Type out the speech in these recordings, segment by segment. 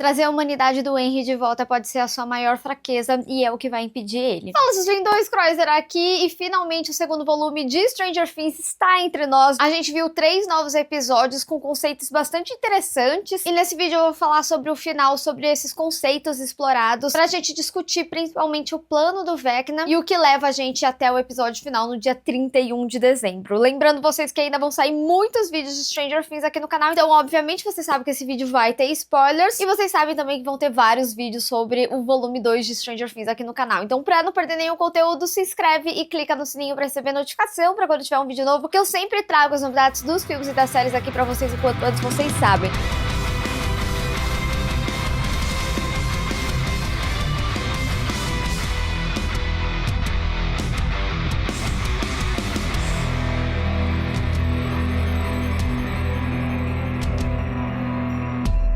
Trazer a humanidade do Henry de volta pode ser a sua maior fraqueza e é o que vai impedir ele. Fala, seus lindões, Croiser aqui e finalmente o segundo volume de Stranger Things está entre nós. A gente viu 3 novos episódios com conceitos bastante interessantes e nesse vídeo eu vou falar sobre o final, sobre esses conceitos explorados, pra gente discutir principalmente o plano do Vecna e o que leva a gente até o episódio final no dia 31 de dezembro. Lembrando vocês que ainda vão sair muitos vídeos de Stranger Things aqui no canal, então obviamente vocês sabem que esse vídeo vai ter spoilers e vocês sabem também que vão ter vários vídeos sobre o volume 2 de Stranger Things aqui no canal. Então pra não perder nenhum conteúdo, se inscreve e clica no sininho pra receber notificação pra quando tiver um vídeo novo, que eu sempre trago as novidades dos filmes e das séries aqui pra vocês o quanto antes vocês sabem.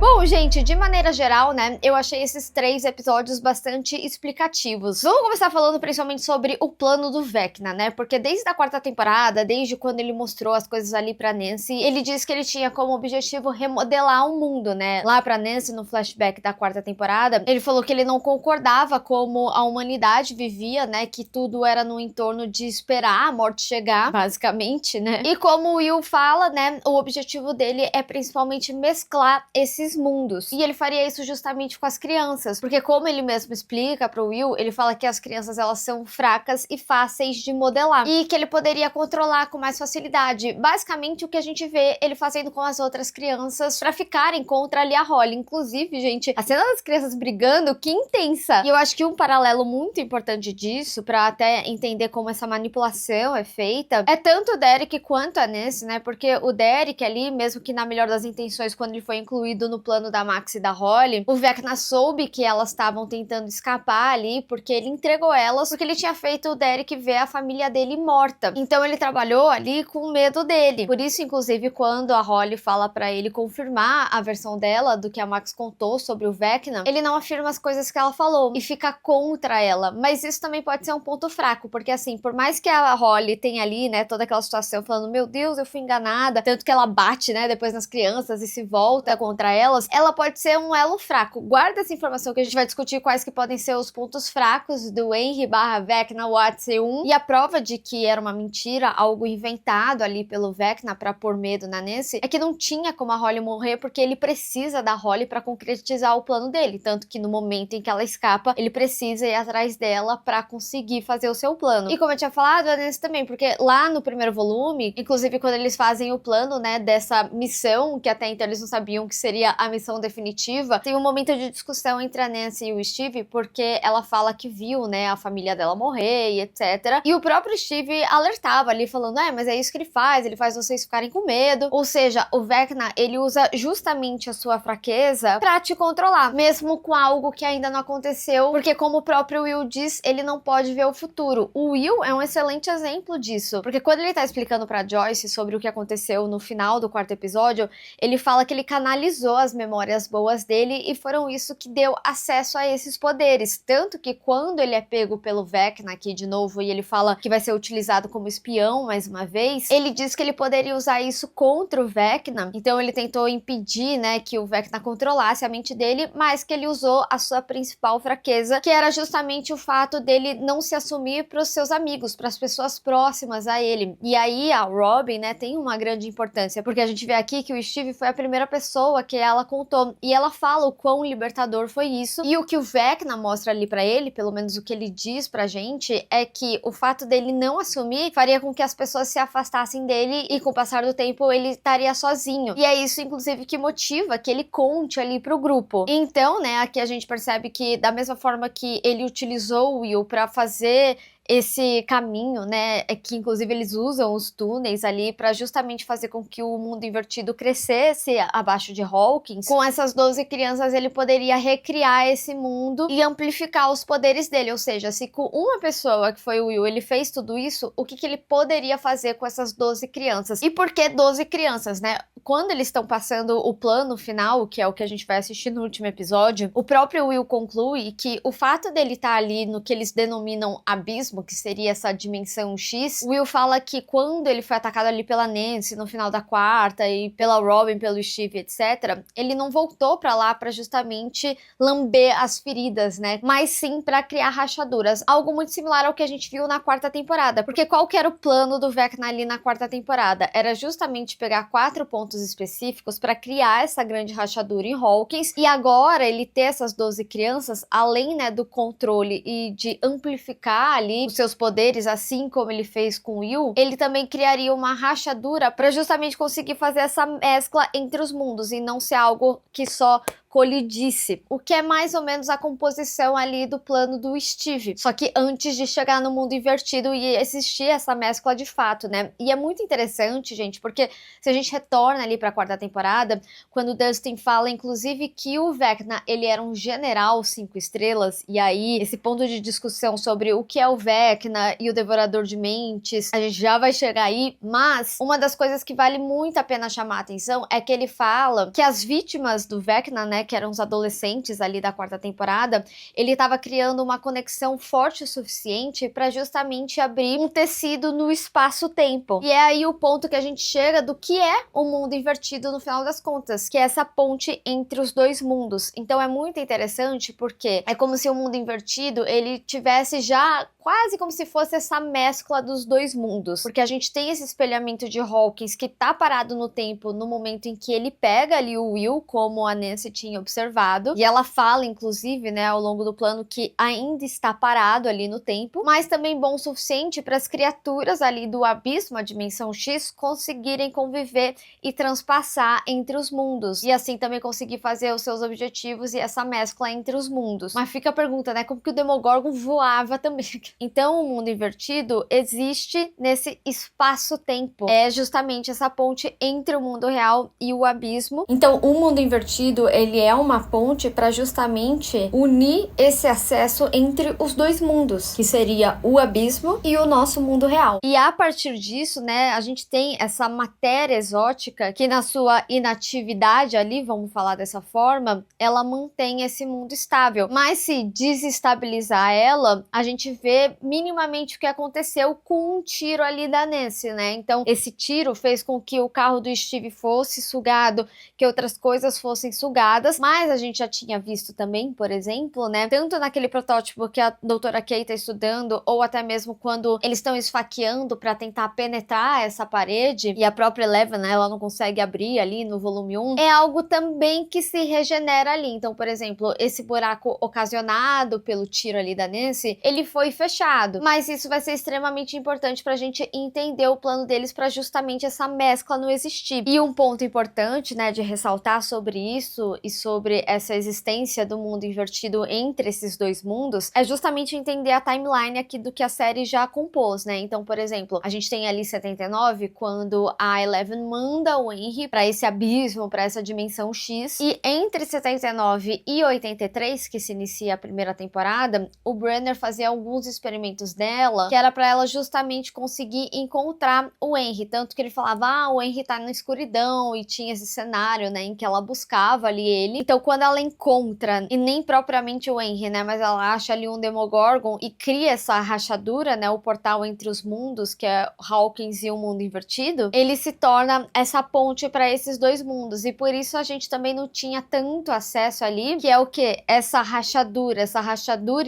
Bom, gente, de maneira geral, né, eu achei esses 3 episódios bastante explicativos. Vamos começar falando principalmente sobre o plano do Vecna, né, porque desde a 4ª temporada, desde quando ele mostrou as coisas ali pra Nancy, ele disse que ele tinha como objetivo remodelar o mundo, né. Lá pra Nancy, no flashback da 4ª temporada, ele falou que ele não concordava como a humanidade vivia, né, que tudo era no entorno de esperar a morte chegar, basicamente, né. E como o Will fala, né, o objetivo dele é principalmente mesclar esses mundos. E ele faria isso justamente com as crianças, porque como ele mesmo explica pro Will, ele fala que as crianças elas são fracas e fáceis de modelar, e que ele poderia controlar com mais facilidade. Basicamente o que a gente vê ele fazendo com as outras crianças pra ficarem contra ali a Holly. Inclusive, gente, a cena das crianças brigando, que intensa! E eu acho que um paralelo muito importante disso, pra até entender como essa manipulação é feita, é tanto o Derek quanto a Nancy, né, porque o Derek ali, mesmo que na melhor das intenções, quando ele foi incluído no plano da Max e da Holly, o Vecna soube que elas estavam tentando escapar ali, porque ele entregou elas, porque ele tinha feito o Derek ver a família dele morta. Então ele trabalhou ali com medo dele. Por isso, inclusive, quando a Holly fala pra ele confirmar a versão dela do que a Max contou sobre o Vecna, ele não afirma as coisas que ela falou e fica contra ela. Mas isso também pode ser um ponto fraco, porque assim, por mais que a Holly tenha ali, né, toda aquela situação falando, meu Deus, eu fui enganada, tanto que ela bate, né, depois nas crianças e se volta contra elas, ela pode ser um elo fraco. Guarda essa informação que a gente vai discutir quais que podem ser os pontos fracos do Henry / Vecna Watson 1 e a prova de que era uma mentira, algo inventado ali pelo Vecna pra pôr medo na Nancy, é que não tinha como a Holly morrer porque ele precisa da Holly pra concretizar o plano dele, tanto que no momento em que ela escapa, ele precisa ir atrás dela pra conseguir fazer o seu plano. E como eu tinha falado, a Nancy também, porque lá no primeiro volume, inclusive quando eles fazem o plano, né, dessa missão, que até então eles não sabiam que seria a missão definitiva, tem um momento de discussão entre a Nancy e o Steve, porque ela fala que viu, né, a família dela morrer e etc. E o próprio Steve alertava ali, falando, mas é isso que ele faz vocês ficarem com medo. Ou seja, o Vecna, ele usa justamente a sua fraqueza pra te controlar, mesmo com algo que ainda não aconteceu, porque como o próprio Will diz, ele não pode ver o futuro. O Will é um excelente exemplo disso, porque quando ele tá explicando pra Joyce sobre o que aconteceu no final do 4º episódio, ele fala que ele canalizou as memórias boas dele e foram isso que deu acesso a esses poderes. Tanto que quando ele é pego pelo Vecna aqui de novo e ele fala que vai ser utilizado como espião mais uma vez, ele diz que ele poderia usar isso contra o Vecna. Então ele tentou impedir, né, que o Vecna controlasse a mente dele, mas que ele usou a sua principal fraqueza, que era justamente o fato dele não se assumir para os seus amigos, para as pessoas próximas a ele. E aí a Robin, né, tem uma grande importância, porque a gente vê aqui que o Steve foi a primeira pessoa que ela contou, e ela fala o quão libertador foi isso, e o que o Vecna mostra ali pra ele, pelo menos o que ele diz pra gente, é que o fato dele não assumir faria com que as pessoas se afastassem dele e com o passar do tempo ele estaria sozinho. E é isso, inclusive, que motiva que ele conte ali pro grupo. Então, né, aqui a gente percebe que da mesma forma que ele utilizou o Will pra fazer esse caminho, né, é que inclusive eles usam os túneis ali pra justamente fazer com que o mundo invertido crescesse abaixo de Hawkins. Com essas 12 crianças ele poderia recriar esse mundo e amplificar os poderes dele, ou seja, se com uma pessoa, que foi o Will, ele fez tudo isso, o que que ele poderia fazer com essas 12 crianças? E por que 12 crianças, né? Quando eles estão passando o plano final, que é o que a gente vai assistir no último episódio, o próprio Will conclui que o fato dele estar ali no que eles denominam abismo, abismo, que seria essa dimensão X, o Will fala que quando ele foi atacado ali pela Nancy no final da quarta e pela Robin, pelo Steve, etc., ele não voltou pra lá pra justamente lamber as feridas, né? Mas sim pra criar rachaduras. Algo muito similar ao que a gente viu na quarta temporada. Porque qual que era o plano do Vecna ali na quarta temporada? Era justamente pegar 4 pontos específicos pra criar essa grande rachadura em Hawkins. E agora ele ter essas 12 crianças, além, né, do controle e de amplificar ali os seus poderes, assim como ele fez com o Will, ele também criaria uma rachadura para justamente conseguir fazer essa mescla entre os mundos e não ser algo que só colidisse, o que é mais ou menos a composição ali do plano do Steve, só que antes de chegar no mundo invertido e existir essa mescla de fato, né? E é muito interessante, gente, porque se a gente retorna ali pra quarta temporada, quando o Dustin fala, inclusive, que o Vecna, ele era um general 5 estrelas, e aí esse ponto de discussão sobre o que é o Vecna e o Devorador de Mentes, a gente já vai chegar aí, mas uma das coisas que vale muito a pena chamar a atenção é que ele fala que as vítimas do Vecna, né, que eram os adolescentes ali da quarta temporada, ele estava criando uma conexão forte o suficiente para justamente abrir um tecido no espaço-tempo. E é aí o ponto que a gente chega do que é o mundo invertido no final das contas, que é essa ponte entre os dois mundos. Então é muito interessante porque é como se o mundo invertido, ele tivesse já quase como se fosse essa mescla dos dois mundos, porque a gente tem esse espelhamento de Hawkins que tá parado no tempo no momento em que ele pega ali o Will, como a Nancy tinha observado, e ela fala, inclusive, né, ao longo do plano que ainda está parado ali no tempo, mas também bom o suficiente para as criaturas ali do abismo, a dimensão X, conseguirem conviver e transpassar entre os mundos, e assim também conseguir fazer os seus objetivos e essa mescla entre os mundos. Mas fica a pergunta, né, como que o Demogorgon voava também? Então o mundo invertido existe nesse espaço-tempo, é justamente essa ponte entre o mundo real e o abismo. Então o mundo invertido, ele é uma ponte para justamente unir esse acesso entre os dois mundos, que seria o abismo e o nosso mundo real. E a partir disso, né, a gente tem essa matéria exótica que na sua inatividade ali, vamos falar dessa forma, ela mantém esse mundo estável. Mas se desestabilizar ela, a gente vê minimamente o que aconteceu com um tiro ali da Nancy, né? Então esse tiro fez com que o carro do Steve fosse sugado, que outras coisas fossem sugadas, mas a gente já tinha visto também, por exemplo, né, tanto naquele protótipo que a doutora Kay tá estudando, ou até mesmo quando eles estão esfaqueando para tentar penetrar essa parede, e a própria Eleven, né, ela não consegue abrir ali no volume 1, é algo também que se regenera ali. Então, por exemplo, esse buraco ocasionado pelo tiro ali da Nancy, ele foi fechado, mas isso vai ser extremamente importante pra gente entender o plano deles para justamente essa mescla não existir. E um ponto importante, né, de ressaltar sobre isso e sobre essa existência do mundo invertido entre esses dois mundos é justamente entender a timeline aqui do que a série já compôs, né? Então, por exemplo, a gente tem ali 79, quando a Eleven manda o Henry para esse abismo, para essa dimensão X, e entre 79 e 83, que se inicia a primeira temporada, o Brenner fazia alguns experimentos dela, que era para ela justamente conseguir encontrar o Henry, tanto que ele falava, o Henry tá na escuridão, e tinha esse cenário, né, em que ela buscava ali ele. Então, quando ela encontra, e nem propriamente o Henry, né, mas ela acha ali um Demogorgon e cria essa rachadura, né, o portal entre os mundos, que é Hawkins e o mundo invertido, ele se torna essa ponte para esses dois mundos, e por isso a gente também não tinha tanto acesso ali, que é o que? Essa rachadura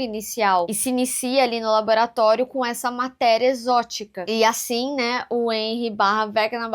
inicial, e se inicia ali no laboratório com essa matéria exótica, e assim, né, o Henry / Vecna /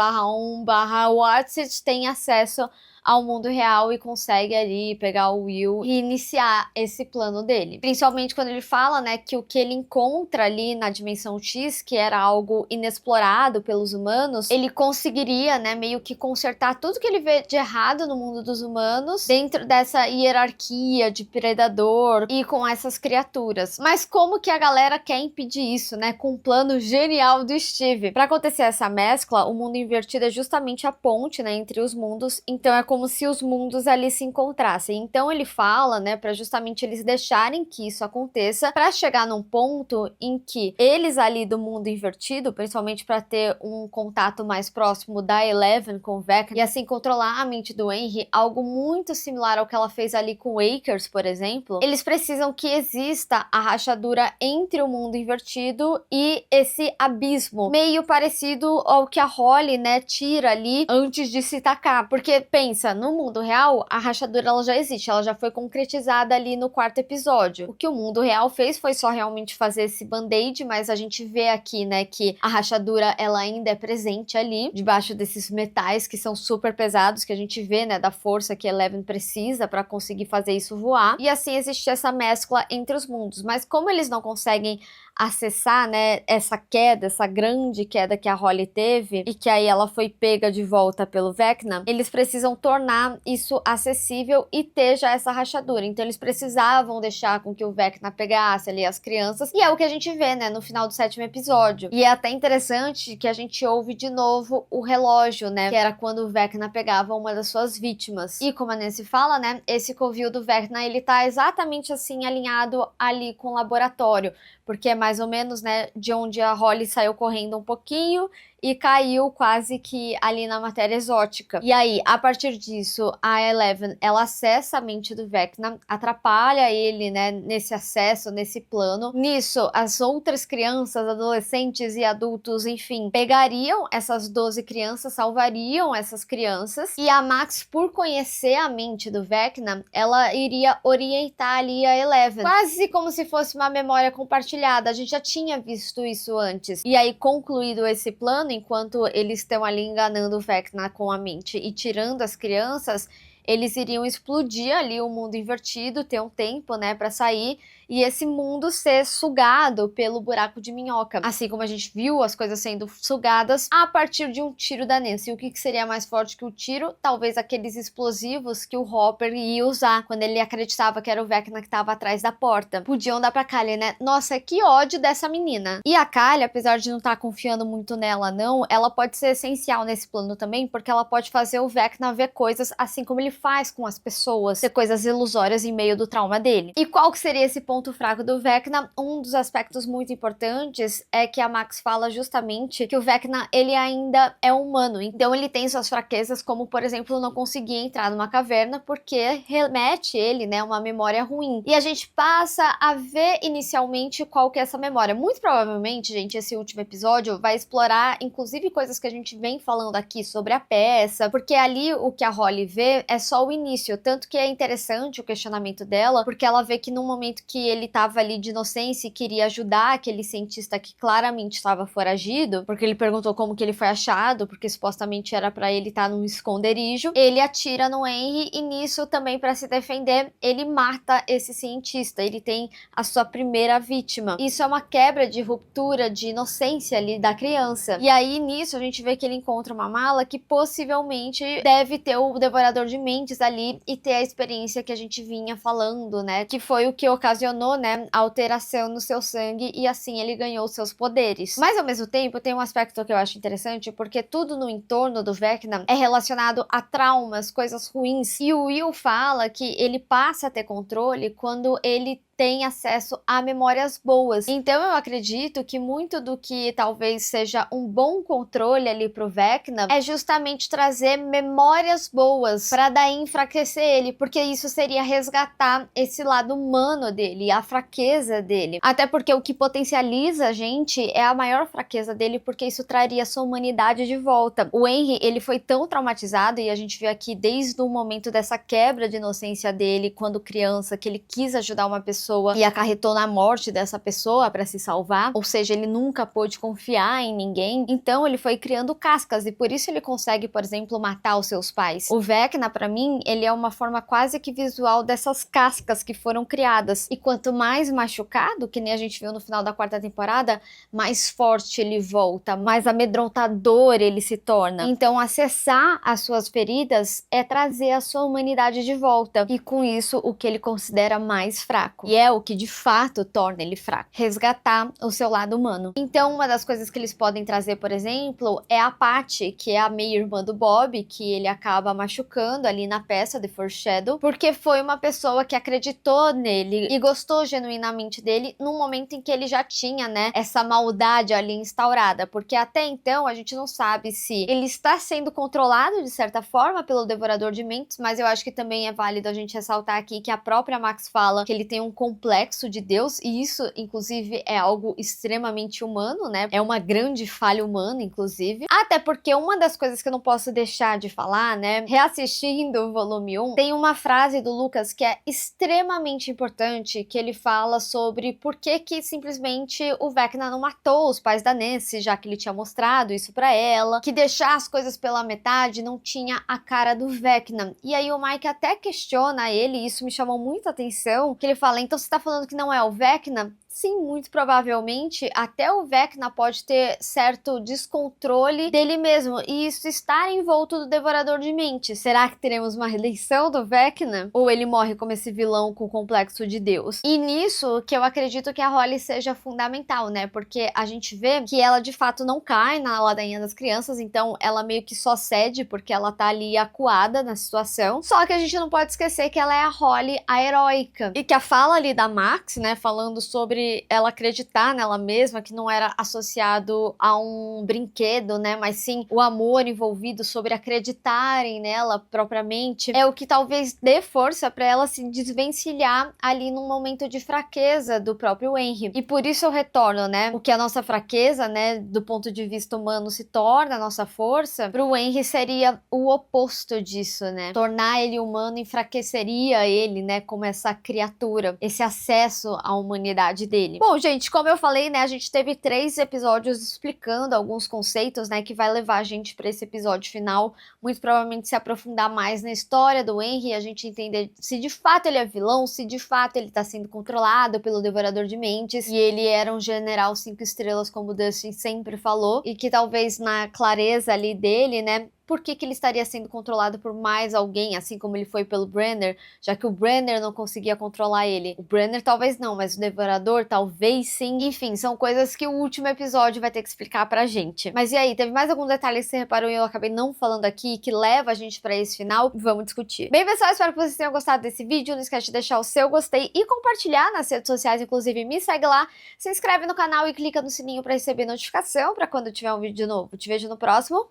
Watson tem acesso ao mundo real e consegue ali pegar o Will e iniciar esse plano dele. Principalmente quando ele fala, né, que o que ele encontra ali na dimensão X, que era algo inexplorado pelos humanos, ele conseguiria, né, meio que consertar tudo que ele vê de errado no mundo dos humanos dentro dessa hierarquia de predador e com essas criaturas. Mas como que a galera quer impedir isso, né, com um plano genial do Steve? Para acontecer essa mescla, o mundo invertido é justamente a ponte, né, entre os mundos, então é como como se os mundos ali se encontrassem. Então ele fala, né, para justamente eles deixarem que isso aconteça, para chegar num ponto em que eles ali do mundo invertido, principalmente para ter um contato mais próximo da Eleven com o Vecna e assim controlar a mente do Henry, algo muito similar ao que ela fez ali com o Akers, por exemplo, eles precisam que exista a rachadura entre o mundo invertido e esse abismo, meio parecido ao que a Holly, né, tira ali antes de se tacar, porque pensa, no mundo real, a rachadura ela já existe, ela já foi concretizada ali no 4º episódio. O que o mundo real fez foi só realmente fazer esse band-aid, mas a gente vê aqui, né, que a rachadura ela ainda é presente ali, debaixo desses metais que são super pesados, que a gente vê, né, da força que Eleven precisa para conseguir fazer isso voar. E assim existe essa mescla entre os mundos, mas como eles não conseguem acessar, né, essa queda, essa grande queda que a Holly teve, e que aí ela foi pega de volta pelo Vecna, eles precisam tornar isso acessível e ter já essa rachadura. Então eles precisavam deixar com que o Vecna pegasse ali as crianças, e é o que a gente vê, né, no final do 7º episódio. E é até interessante que a gente ouve de novo o relógio, né, que era quando o Vecna pegava uma das suas vítimas. E como a Nancy fala, né, esse covil do Vecna, ele tá exatamente assim alinhado ali com o laboratório, porque é mais ou menos, né, de onde a Holly saiu correndo um pouquinho e caiu quase que ali na matéria exótica. E aí, a partir disso, a Eleven, ela acessa a mente do Vecna, atrapalha ele, né, nesse acesso, nesse plano. Nisso, as outras crianças, adolescentes e adultos, enfim, pegariam essas 12 crianças, salvariam essas crianças, e a Max, por conhecer a mente do Vecna, ela iria orientar ali a Eleven, quase como se fosse uma memória compartilhada. A gente já tinha visto isso antes. E aí, concluído esse plano, enquanto eles estão ali enganando o Vecna com a mente e tirando as crianças, eles iriam explodir ali o mundo invertido, ter um tempo, né, para sair, e esse mundo ser sugado pelo buraco de minhoca. Assim como a gente viu as coisas sendo sugadas a partir de um tiro da Nancy. O que seria mais forte que o tiro? Talvez aqueles explosivos que o Hopper ia usar quando ele acreditava que era o Vecna que estava atrás da porta. Podiam dar pra Kali, né? Nossa, que ódio dessa menina. E a Kali, apesar de não estar confiando muito nela, não, ela pode ser essencial nesse plano também, porque ela pode fazer o Vecna ver coisas assim como ele faz com as pessoas, ter coisas ilusórias em meio do trauma dele. E qual que seria esse ponto fraco do Vecna? Um dos aspectos muito importantes é que a Max fala justamente que o Vecna, ele ainda é humano, então ele tem suas fraquezas, como por exemplo, não conseguir entrar numa caverna porque remete ele, né, uma memória ruim. E a gente passa a ver inicialmente qual que é essa memória. Muito provavelmente, gente, esse último episódio vai explorar inclusive coisas que a gente vem falando aqui sobre a peça, porque ali o que a Holly vê é só o início, tanto que é interessante o questionamento dela, porque ela vê que no momento que ele tava ali de inocência e queria ajudar aquele cientista que claramente estava foragido, porque ele perguntou como que ele foi achado, porque supostamente era pra ele estar num esconderijo, ele atira no Henry e nisso também pra se defender, ele mata esse cientista, ele tem a sua primeira vítima. Isso é uma quebra de ruptura de inocência ali da criança. E aí nisso a gente vê que ele encontra uma mala que possivelmente deve ter o devorador de mentes ali e ter a experiência que a gente vinha falando, né? Que foi o que ocasionou, né, a alteração no seu sangue e assim ele ganhou seus poderes. Mas ao mesmo tempo tem um aspecto que eu acho interessante, porque tudo no entorno do Vecna é relacionado a traumas, coisas ruins. E o Will fala que ele passa a ter controle quando ele tem acesso a memórias boas. Então eu acredito que muito do que talvez seja um bom controle ali pro Vecna é justamente trazer memórias boas para daí enfraquecer ele, porque isso seria resgatar esse lado humano dele, a fraqueza dele. Até porque o que potencializa a gente é a maior fraqueza dele, porque isso traria sua humanidade de volta. O Henry, ele foi tão traumatizado, e a gente vê aqui desde o momento dessa quebra de inocência dele, quando criança, que ele quis ajudar uma pessoa e acarretou na morte dessa pessoa para se salvar, ou seja, ele nunca pôde confiar em ninguém, então ele foi criando cascas e por isso ele consegue, por exemplo, matar os seus pais. O Vecna, para mim, ele é uma forma quase que visual dessas cascas que foram criadas, e quanto mais machucado, que nem a gente viu no final da 4ª temporada, mais forte ele volta, mais amedrontador ele se torna. Então acessar as suas feridas é trazer a sua humanidade de volta, e com isso o que ele considera mais fraco. E é o que de fato torna ele fraco. Resgatar o seu lado humano. Então, uma das coisas que eles podem trazer, por exemplo, é a Patty, que é a meia-irmã do Bob, que ele acaba machucando ali ali na peça The Foreshadow, porque foi uma pessoa que acreditou nele e gostou genuinamente dele no momento em que ele já tinha, né, essa maldade ali instaurada, porque até então a gente não sabe se ele está sendo controlado de certa forma pelo Devorador de Mentes, mas eu acho que também é válido a gente ressaltar aqui que a própria Max fala que ele tem um complexo de Deus, e isso, inclusive, é algo extremamente humano, né? É uma grande falha humana, inclusive. Até porque uma das coisas que eu não posso deixar de falar, né? Reassistindo o volume 1, tem uma frase do Lucas que é extremamente importante, que ele fala sobre por que simplesmente o Vecna não matou os pais da Nancy, já que ele tinha mostrado isso pra ela, que deixar as coisas pela metade não tinha a cara do Vecna. E aí o Mike até questiona ele, e isso me chamou muita atenção, que ele fala, então você tá falando que não é o Vecna? Sim, muito provavelmente até o Vecna pode ter certo descontrole dele mesmo, e isso estar envolto do Devorador de Mentes. Será que teremos uma redenção do Vecna? Ou ele morre como esse vilão com o complexo de Deus? E nisso que eu acredito que a Holly seja fundamental, né? Porque a gente vê que ela de fato não cai na ladainha das crianças, então ela meio que só cede porque ela tá ali acuada na situação. Só que a gente não pode esquecer que ela é a Holly, a heróica. E que a fala ali da Max, né, falando sobre ela acreditar nela mesma, que não era associado a um brinquedo, né, mas sim o amor envolvido, sobre acreditarem nela propriamente, é o que talvez dê força para ela se desvencilhar ali num momento de fraqueza do próprio Henry. E por isso eu retorno, né, o que a nossa fraqueza, né, do ponto de vista humano se torna a nossa força, pro Henry seria o oposto disso, né, tornar ele humano enfraqueceria ele, né, como essa criatura, esse acesso à humanidade dele. Bom, gente, como eu falei, né, a gente teve 3 episódios explicando alguns conceitos, né, que vai levar a gente para esse episódio final, muito provavelmente se aprofundar mais na história do Henry, a gente entender se de fato ele é vilão, se de fato ele tá sendo controlado pelo Devorador de Mentes, e ele era um general 5 estrelas, como o Dustin sempre falou, e que talvez na clareza ali dele, né, por que ele estaria sendo controlado por mais alguém, assim como ele foi pelo Brenner, já que o Brenner não conseguia controlar ele. O Brenner talvez não, mas o Devorador talvez sim. Enfim, são coisas que o último episódio vai ter que explicar pra gente. Mas e aí, teve mais algum detalhe que você reparou e eu acabei não falando aqui, que leva a gente pra esse final? Vamos discutir. Bem, pessoal, espero que vocês tenham gostado desse vídeo. Não esquece de deixar o seu gostei e compartilhar nas redes sociais, inclusive me segue lá, se inscreve no canal e clica no sininho pra receber notificação pra quando tiver um vídeo novo. Te vejo no próximo.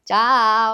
Tchau!